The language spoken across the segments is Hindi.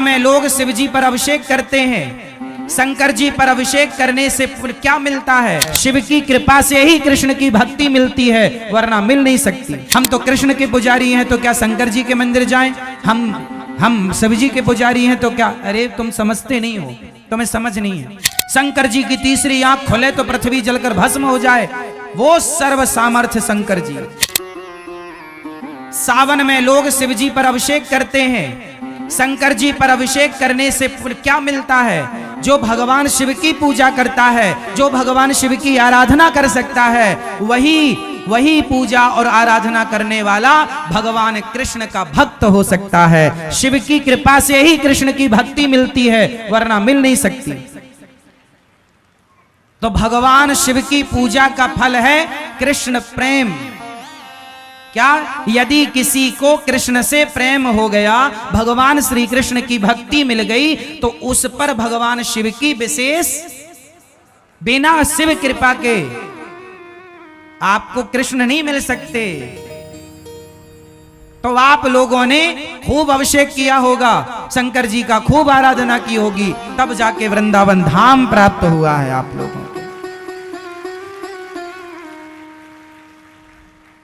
में लोग शिव जी पर अभिषेक करते हैं, शंकर जी पर अभिषेक करने से क्या मिलता है? शिव की कृपा से ही कृष्ण की भक्ति मिलती है, वरना मिल नहीं सकती। हम तो कृष्ण के पुजारी हैं तो क्या शंकर जी के मंदिर जाएं? हम शिव जी के पुजारी हैं तो क्या? अरे तुम समझते नहीं हो, तुम्हें समझ नहीं है। शंकर जी की तीसरी आंख खुले तो पृथ्वी जलकर भस्म हो जाए, वो सर्व सामर्थ्य शंकर जी। सावन में लोग शिव जी पर अभिषेक करते हैं, शंकर जी पर अभिषेक करने से क्या मिलता है? जो भगवान शिव की पूजा करता है, जो भगवान शिव की आराधना कर सकता है, वही पूजा और आराधना करने वाला भगवान कृष्ण का भक्त हो सकता है। शिव की कृपा से ही कृष्ण की भक्ति मिलती है, वरना मिल नहीं सकती। तो भगवान शिव की पूजा का फल है कृष्ण प्रेम। क्या? यदि किसी को कृष्ण से प्रेम हो गया, भगवान श्री कृष्ण की भक्ति मिल गई, तो उस पर भगवान शिव की विशेष, बिना शिव कृपा के आपको कृष्ण नहीं मिल सकते। तो आप लोगों ने खूब अभिषेक किया होगा, शंकर जी का खूब आराधना की होगी, तब जाके वृंदावन धाम प्राप्त हुआ है आप लोगों को।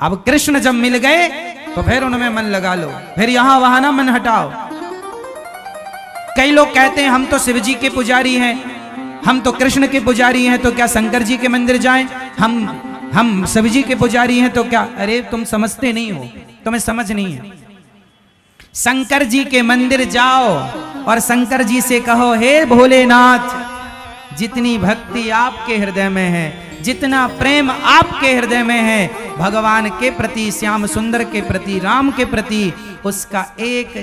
अब कृष्ण जब मिल गए तो फिर उनमें मन लगा लो, फिर यहां वहां ना मन हटाओ। कई लोग कहते हैं हम तो शिव जी के पुजारी हैं, हम तो कृष्ण के पुजारी हैं तो क्या शंकर जी के मंदिर जाएं? हम शिव जी के पुजारी हैं तो क्या? अरे तुम समझते नहीं हो, तुम्हें समझ नहीं है। शंकर जी के मंदिर जाओ और शंकर जी से कहो, हे भोलेनाथ, जितनी भक्ति आपके हृदय में है, जितना प्रेम आपके हृदय में है भगवान के प्रति, श्याम सुंदर के प्रति, राम के प्रति, उसका एक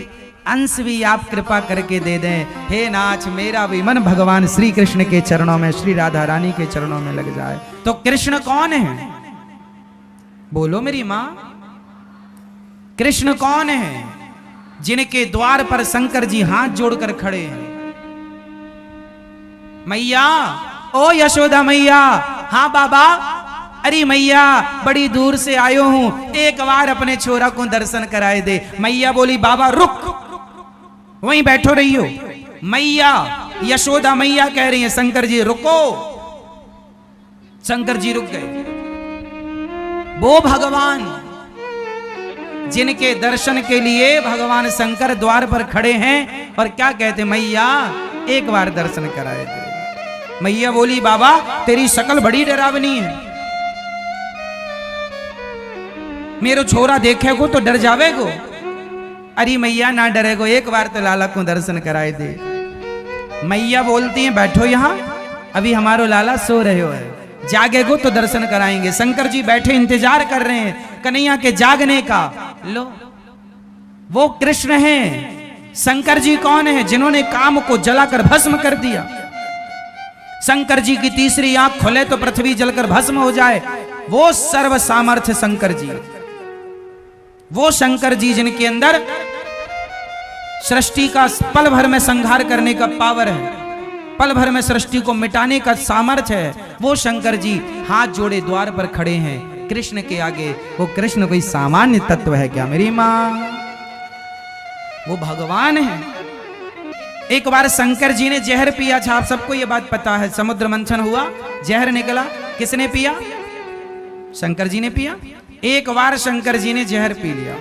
अंश भी आप कृपा करके दे दें। हे नाथ, मेरा भी मन भगवान श्री कृष्ण के चरणों में, श्री राधा रानी के चरणों में लग जाए। तो कृष्ण कौन है? बोलो मेरी मां, कृष्ण कौन है? जिनके द्वार पर शंकर जी हाथ जोड़कर खड़े हैं। मैया, ओ यशोदा मैया, हाँ बाबा, अरे मैया बड़ी दूर से आयो हूं, एक बार अपने छोरा को दर्शन कराए दे। मैया बोली, बाबा रुक, वहीं बैठो रही हो। मैया, यशोदा मैया कह रही है शंकर जी रुको। शंकर जी रुक गए। वो भगवान जिनके दर्शन के लिए भगवान शंकर द्वार पर खड़े हैं और क्या कहते, मैया एक बार दर्शन कराए दे। मैया बोली, बाबा तेरी शक्ल बड़ी डरावनी है, मेरो छोरा देखेगो तो डर जावेगो। अरे मैया ना डरेगो, एक बार तो लाला को दर्शन कराए दे। मैया बोलती हैं, बैठो यहां, अभी हमारो लाला सो रहे हो है, जागेगो तो दर्शन कराएंगे। शंकर जी बैठे इंतजार कर रहे हैं कन्हैया के जागने का। लो, वो कृष्ण हैं। शंकर जी कौन है? जिन्होंने काम को जलाकर भस्म कर दिया। शंकर जी की तीसरी आंख खुले तो पृथ्वी जलकर भस्म हो जाए, वो सर्व सामर्थ्य शंकर जी। वो शंकर जी जिनके अंदर सृष्टि का पल भर में संहार करने का पावर है, पल भर में सृष्टि को मिटाने का सामर्थ्य है, वो शंकर जी हाथ जोड़े द्वार पर खड़े हैं कृष्ण के आगे। वो कृष्ण कोई सामान्य तत्व है क्या मेरी मां? वो भगवान है। एक बार शंकर जी ने जहर पिया था, आप सबको ये बात पता है। समुद्र मंथन हुआ, जहर निकला, किसने पिया? शंकर जी ने पिया। एक बार शंकर जी ने जहर पी लिया।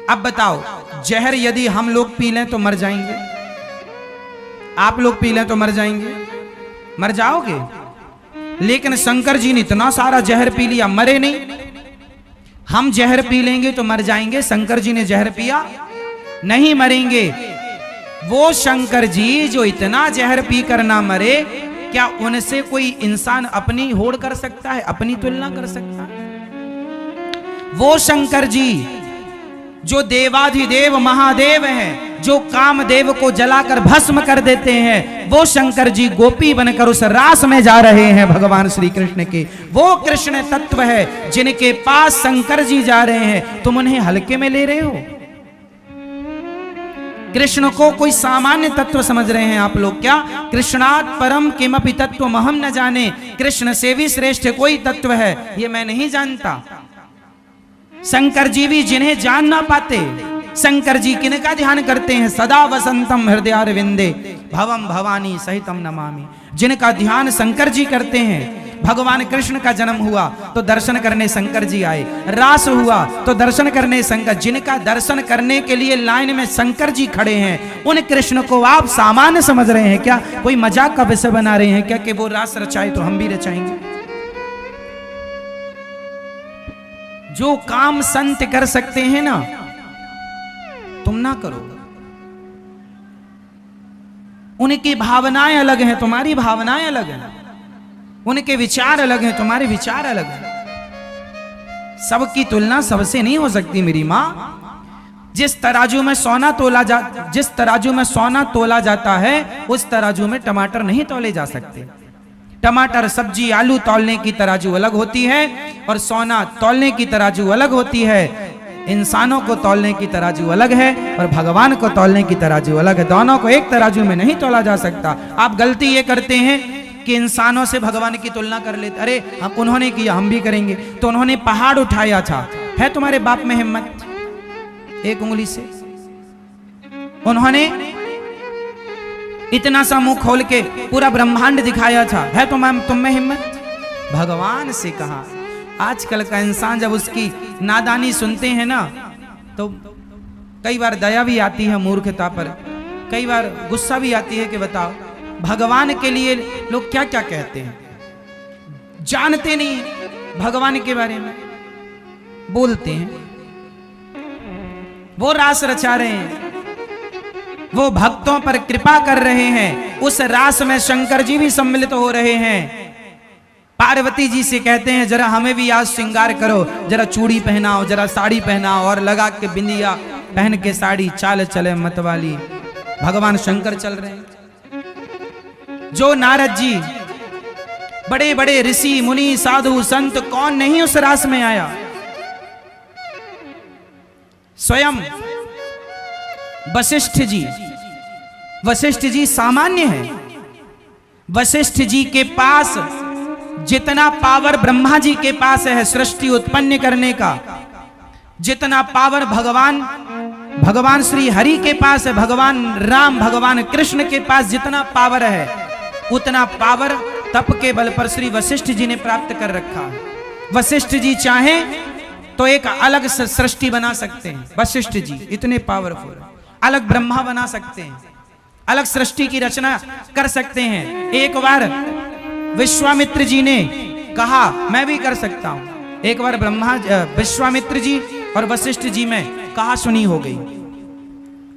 अब बताओ, जहर यदि हम लोग पी लें तो मर जाएंगे? आप लोग पी लें तो मर जाएंगे? मर जाओगे। लेकिन शंकर जी ने इतना सारा जहर पी लिया, मरे नहीं। हम जहर पी लेंगे तो मर जाएंगे, शंकर जी ने जहर पिया, नहीं मरेंगे। वो शंकर जी जो इतना जहर पी कर ना मरे, क्या उनसे कोई इंसान अपनी होड़ कर सकता है, अपनी तुलना कर सकता है? वो शंकर जी जो देवाधिदेव महादेव हैं, जो कामदेव को जलाकर भस्म कर देते हैं, वो शंकर जी गोपी बनकर उस रास में जा रहे हैं भगवान श्री कृष्ण के। वो कृष्ण तत्व है जिनके पास शंकर जी जा रहे हैं, तुम उन्हें हल्के में ले रहे हो। कृष्ण को कोई सामान्य तत्व समझ रहे हैं आप लोग क्या? कृष्णात् परम किमपि तत्व हम न जाने, कृष्ण से भी श्रेष्ठ कोई तत्व है ये मैं नहीं जानता। शंकर जी भी जिन्हें जान ना पाते, शंकर जी किनका ध्यान करते हैं? सदा वसंतम हृदयारविंदे भवम भवानी सहितम नमामि। जिनका ध्यान शंकर जी करते हैं, भगवान कृष्ण का जन्म हुआ तो दर्शन करने शंकर जी आए, रास हुआ तो दर्शन करने शंकर, जिनका दर्शन करने के लिए लाइन में शंकर जी खड़े हैं, उन कृष्ण को आप सामान्य समझ रहे हैं क्या? कोई मजाक का विषय बना रहे हैं क्या कि वो रास रचाए तो हम भी रचाएंगे? जो काम संत कर सकते हैं ना, तुम ना करो। उनकी भावनाएं अलग हैं, तुम्हारी भावनाएं अलग हैं। उनके विचार अलग हैं, तुम्हारे विचार अलग हैं। सबकी तुलना सबसे नहीं हो सकती मेरी मां। जिस तराजू में सोना तोला जाता है, उस तराजू में टमाटर नहीं तोले जा सकते। टमाटर, सब्जी, आलू तौलने की तराजू अलग होती है और सोना तौलने की तराजू अलग होती है। इंसानों को तौलने की तराजू अलग है और भगवान को तौलने की तराजू अलग है। दोनों को एक तराजू में नहीं तोला जा सकता। आप गलती ये करते हैं कि इंसानों से भगवान की तुलना कर लेते। अरे हम, उन्होंने किया हम भी करेंगे। तो उन्होंने पहाड़ उठाया था, है तुम्हारे बाप में हिम्मत? एक उंगली से उन्होंने इतना सा मुंह खोल के पूरा ब्रह्मांड दिखाया था, है तुम में हिम्मत? भगवान से कहा। आजकल का इंसान जब उसकी नादानी सुनते हैं ना, तो कई बार दया भी आती है मूर्खता पर, कई बार गुस्सा भी आती है कि बताओ भगवान के लिए लोग क्या क्या कहते हैं, जानते नहीं भगवान के बारे में, बोलते हैं। वो रास रचा रहे हैं, वो भक्तों पर कृपा कर रहे हैं। उस रास में शंकर जी भी सम्मिलित हो रहे हैं। पार्वती जी से कहते हैं जरा हमें भी आज श्रृंगार करो, जरा चूड़ी पहनाओ, जरा साड़ी पहनाओ, और लगा के बिंदिया पहन के साड़ी, चाल चले मतवाली। भगवान शंकर चल रहे हैं। जो नारद जी, बड़े बड़े ऋषि मुनि साधु संत, कौन नहीं उस रास में आया? स्वयं वशिष्ठ जी सामान्य हैं। वशिष्ठ जी के पास जितना पावर ब्रह्मा जी के पास है सृष्टि उत्पन्न करने का, जितना पावर भगवान श्री हरि के पास है, भगवान राम, भगवान कृष्ण के पास जितना पावर है, उतना पावर तप के बल पर श्री वशिष्ठ जी ने प्राप्त कर रखा है। वशिष्ठ जी चाहें तो एक अलग सृष्टि बना सकते हैं। वशिष्ठ जी इतने पावरफुल, अलग ब्रह्मा बना सकते हैं, अलग सृष्टि की रचना कर सकते हैं। एक बार विश्वामित्र जी ने कहा मैं भी कर सकता हूं। एक बार विश्वामित्र जी और वशिष्ठ जी में कहा सुनी हो गई।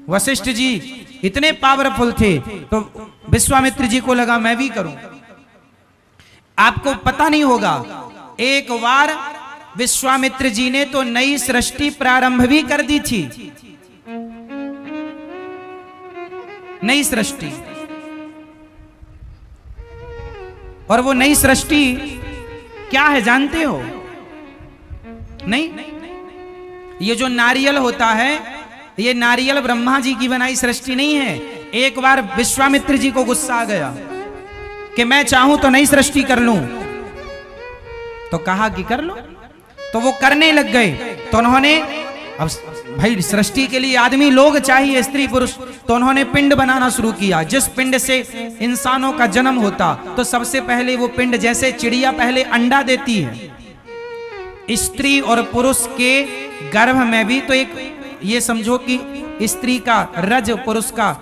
वशिष्ठ जी इतने पावरफुल थे तो विश्वामित्र जी को लगा मैं भी करूं। आपको पता नहीं होगा, एक बार विश्वामित्र जी ने तो नई सृष्टि प्रारंभ भी कर दी थी। नई सृष्टि, और वो नई सृष्टि क्या है जानते हो? नहीं, ये जो नारियल होता है, ये नारियल ब्रह्मा जी की बनाई सृष्टि नहीं है। एक बार विश्वामित्र जी को गुस्सा आ गया कि मैं चाहूं तो नई सृष्टि कर लूं, तो कहा कि कर लो। तो वो करने लग गए। तो उन्होंने, अब भाई सृष्टि के लिए आदमी लोग चाहिए, स्त्री पुरुष, तो उन्होंने पिंड बनाना शुरू किया। जिस पिंड से इंसानों का जन्म होता, तो सबसे पहले वो पिंड, जैसे चिड़िया पहले अंडा देती है, स्त्री और पुरुष के गर्भ में भी तो एक, ये समझो कि स्त्री का रज, पुरुष का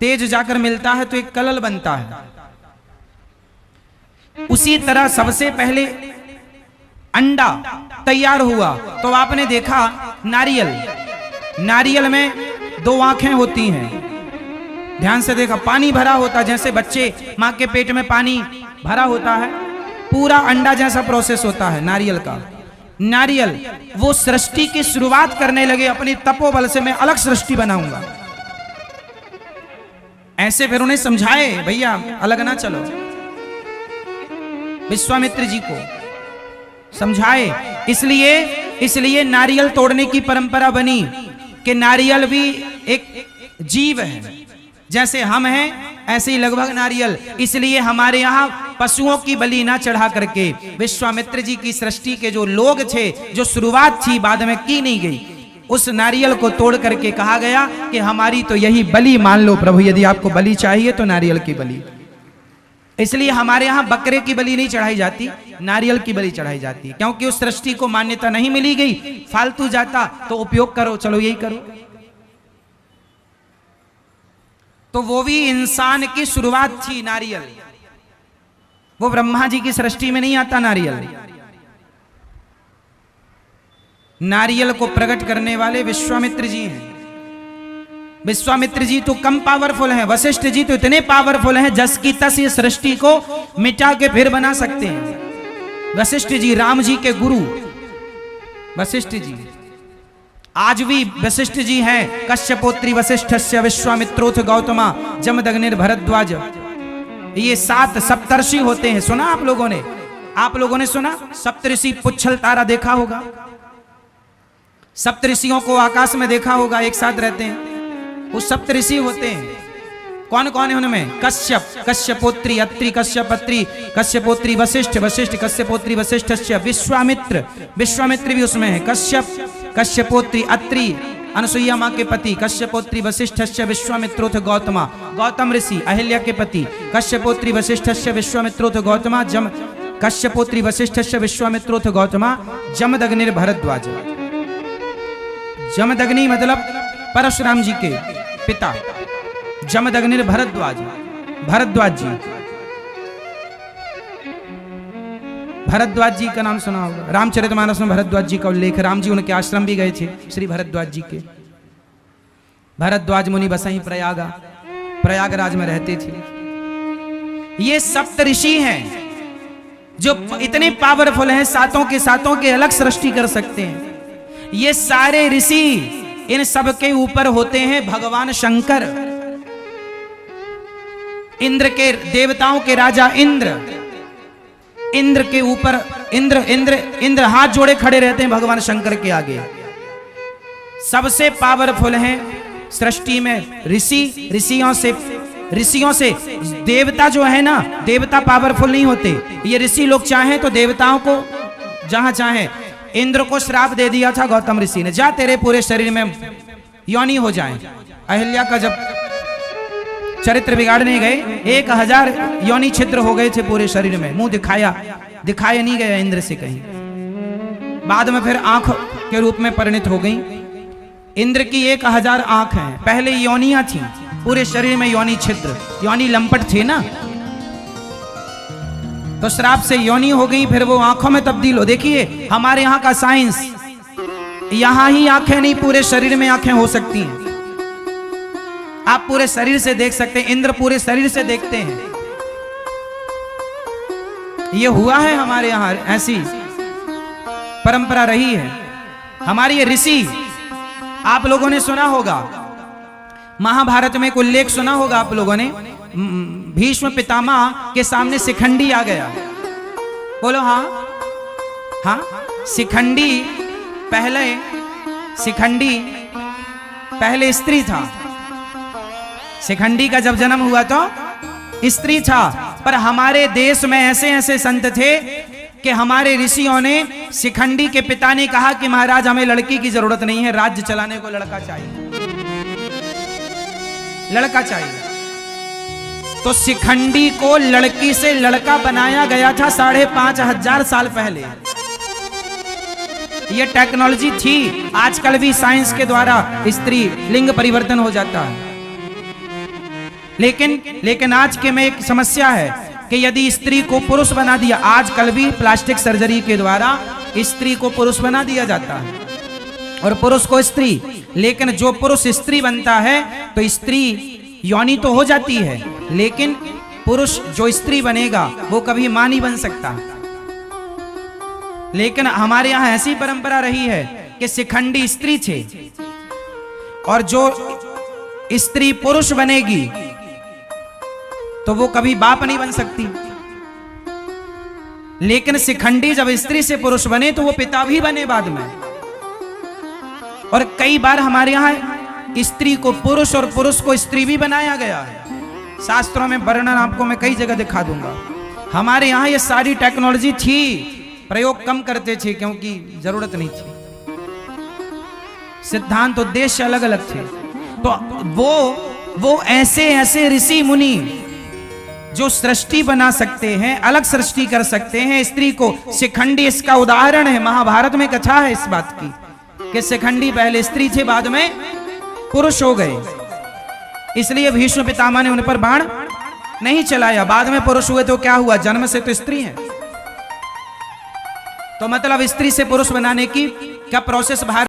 तेज जाकर मिलता है तो एक कलल बनता है। उसी तरह सबसे पहले अंडा तैयार हुआ। तो आपने देखा नारियल में दो आंखें होती हैं, ध्यान से देखा, पानी भरा होता, जैसे बच्चे मां के पेट में पानी भरा होता है, पूरा अंडा जैसा प्रोसेस होता है नारियल का। नारियल वो सृष्टि की शुरुआत करने लगे, अपनी तपोबल से मैं अलग सृष्टि बनाऊंगा। ऐसे फिर उन्हें समझाए भैया अलग ना चलो, विश्वामित्र जी को समझाए। इसलिए नारियल तोड़ने की परंपरा बनी कि नारियल भी एक जीव है, जैसे हम हैं ऐसे ही लगभग नारियल। इसलिए हमारे यहाँ पशुओं की बलि ना चढ़ा करके विश्वामित्र जी की सृष्टि के जो लोग थे, जो शुरुआत थी बाद में की नहीं गई, उस नारियल को तोड़ करके कहा गया कि हमारी तो यही बलि मान लो प्रभु, यदि आपको बलि चाहिए तो नारियल की बलि। इसलिए हमारे यहाँ बकरे की बलि नहीं चढ़ाई जाती, नारियल की बलि चढ़ाई जाती है, क्योंकि उस सृष्टि को मान्यता नहीं मिली गई। फालतू जाता तो उपयोग करो, चलो यही करो। तो वो भी इंसान की शुरुआत थी नारियल, वो ब्रह्मा जी की सृष्टि में नहीं आता नारियल। नारियल को प्रकट करने वाले विश्वामित्र जी हैं। विश्वामित्र जी तो कम पावरफुल हैं, वशिष्ठ जी तो इतने पावरफुल हैं जस की तस ये सृष्टि को मिटा के फिर बना सकते हैं। वशिष्ठ जी राम जी के गुरु वशिष्ठ जी, आज भी वशिष्ठ जी हैं। कश्यपोत्री वशिष्ठस्य विश्वामित्रोथ गौतमा जमदग्निर भरद्वाज, ये 7 सप्तर्षि होते हैं। सुना आप लोगों ने सुना? सप्तऋषि पुच्छल तारा देखा होगा, सप्तऋषियों को आकाश में देखा होगा, एक साथ रहते हैं। वो सप्तऋषि होते हैं। कौन कौन है उनमें? कश्यप, कश्यपोत्री अत्रि, कश्यपत्री, कश्यपोत्री वशिष्ठ, वशिष्ठ कश्यपोत्री वशिष्ठस्य, विश्वामित्र, विश्वामित्र भी उसमें है। कश्यप, कश्यपोत्री अत्रि अनुसुईया माँ के पति, कश्यपोत्री वशिष्ठस्य विश्वामित्रोथ गौतमा, गौतम ऋषि अहिल्या के पति, कश्यपोत्री वशिष्ठस्य विश्वामित्रोथ गौतमा जम, कश्यपोत्री वशिष्ठस्य विश्वामित्रोथ गौतमा जमदग्निर भरद्वाज। जमदग्नि मतलब परशुराम जी के पिता, जमदग्निर भरद्वाज, भरद्वाज जी। भरद्वाज जी का नाम सुना होगा, रामचरितमानस में भरद्वाज जी का उल्लेख। राम जी उनके आश्रम भी गए थे, श्री भरद्वाज जी के। भरद्वाज मुनि बसई प्रयागराज में रहते थे। ये सप्त ऋषि हैं जो इतने पावरफुल हैं, सातों के अलग सृष्टि कर सकते हैं। ये सारे ऋषि, इन सब के ऊपर होते हैं भगवान शंकर, इंद्र के, देवताओं के राजा इंद्र। इंद्र के ऊपर इंद्र हाथ जोड़े खड़े रहते हैं भगवान शंकर के आगे। सबसे पावरफुल हैं सृष्टि में ऋषि। ऋषियों से देवता जो है ना, देवता पावरफुल नहीं होते। ये ऋषि लोग चाहें तो देवताओं को जहां चाहें, इंद्र को श्राप दे दिया था गौतम ऋषि ने, जा तेरे पूरे शरीर में योनि हो जाए। अहिल्या का जब चरित्र बिगाड़ने गए, 1000 योनि छिद्र हो गए थे पूरे शरीर में, मुंह दिखाया नहीं गया इंद्र से कहीं। बाद में फिर आंख के रूप में परिणित हो गई। इंद्र की 1000 आंख हैं, पहले योनियां थी पूरे शरीर में, योनि छिद्र, योनि लंपट थे ना, तो श्राप से योनि हो गई, फिर वो आंखों में तब्दील हो। देखिए हमारे यहाँ का साइंस, यहां ही आंखें नहीं, पूरे शरीर में आंखें हो सकती हैं। आप पूरे शरीर से देख सकते हैं, इंद्र पूरे शरीर से देखते हैं। ये हुआ है हमारे यहाँ, ऐसी परंपरा रही है हमारी। ये ऋषि, आप लोगों ने सुना होगा, महाभारत में एक उल्लेख सुना होगा आप लोगों ने, भीष्म पितामह के सामने शिखंडी आ गया। बोलो हाँ हाँ। शिखंडी पहले स्त्री था। शिखंडी का जब जन्म हुआ तो स्त्री था, पर हमारे देश में ऐसे संत थे कि हमारे ऋषियों ने, शिखंडी के पिता ने कहा कि महाराज हमें लड़की की जरूरत नहीं है, राज्य चलाने को लड़का चाहिए, लड़का चाहिए। तो शिखंडी को लड़की से लड़का बनाया गया था 5500 साल पहले। यह टेक्नोलॉजी थी। आजकल भी साइंस के द्वारा स्त्री लिंग परिवर्तन हो जाता है, लेकिन आज के में एक समस्या है कि यदि स्त्री को पुरुष बना दिया, आजकल भी प्लास्टिक सर्जरी के द्वारा स्त्री को पुरुष बना दिया जाता है और पुरुष को स्त्री, लेकिन जो पुरुष स्त्री बनता है तो स्त्री योनि तो हो जाती है, लेकिन पुरुष जो स्त्री बनेगा वो कभी मां नहीं बन सकता। लेकिन हमारे यहां ऐसी परंपरा रही है कि शिखंडी स्त्री थे और जो स्त्री पुरुष बनेगी तो वो कभी बाप नहीं बन सकती। लेकिन शिखंडी जब स्त्री से पुरुष बने तो वो पिता भी बने बाद में। और कई बार हमारे यहां स्त्री को पुरुष और पुरुष को स्त्री भी बनाया गया है। शास्त्रों में वर्णन आपको मैं कई जगह दिखा दूंगा। हमारे यहाँ ये सारी टेक्नोलॉजी थी, प्रयोग कम करते थे क्योंकि जरूरत नहीं थी। सिद्धांत उद्देश्य अलग अलग थे। तो वो ऐसे ऐसे ऋषि मुनि जो सृष्टि बना सकते हैं, अलग सृष्टि कर सकते हैं। स्त्री को शिखंडी इसका उदाहरण है। महाभारत में कथा है इस बात की कि शिखंडी पहले स्त्री थे, बाद में पुरुष हो गए। इसलिए भीष्म पितामह ने उन पर बाण नहीं चलाया। बाद में पुरुष हुए तो क्या हुआ? जन्म से तो स्त्री है। तो मतलब स्त्री से पुरुष बनाने की क्या प्रोसेस भारत